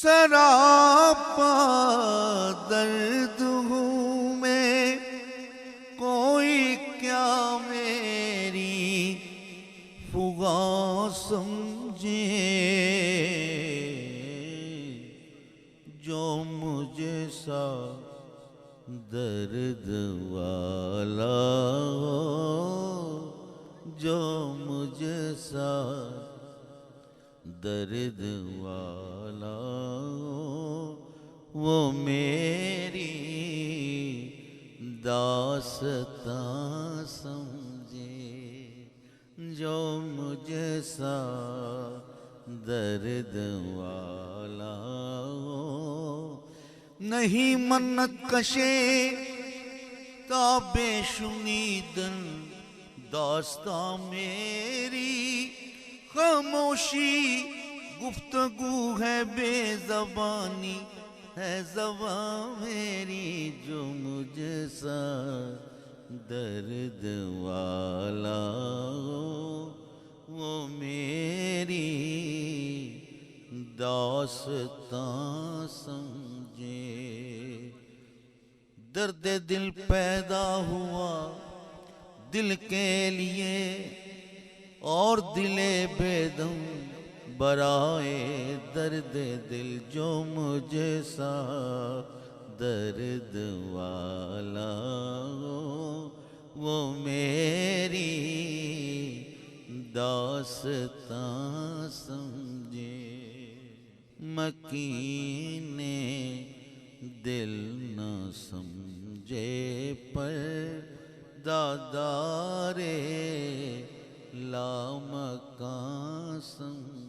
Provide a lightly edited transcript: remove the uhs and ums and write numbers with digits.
सरापा दर्द हूँ मैं, कोई क्या मेरी फुगा समझे, जो मुझे सा दर्द वाला हो, जो मुझे सा दर्द वाला हो, वो मेरी दास्तां समझे, जो मुझे सा दर्द वाला हो। नहीं मन्नत कशे ताबे शुनीदन दास्तां मेरी, खामोशी गुफ्तगू है बेज़बानी है ज़बां मेरी, जो मुझे सा दर्द वाला हो, वो मेरी दास्तां समझे। दर्द दिल पैदा हुआ दिल के लिए, और दिले बेदम बराए दर्द दिल, जो मुझे सा दर्द वाला हो, वो मेरी दास्तां समझे। मकीने दिल न समझे पर दादारे लामकां समझे।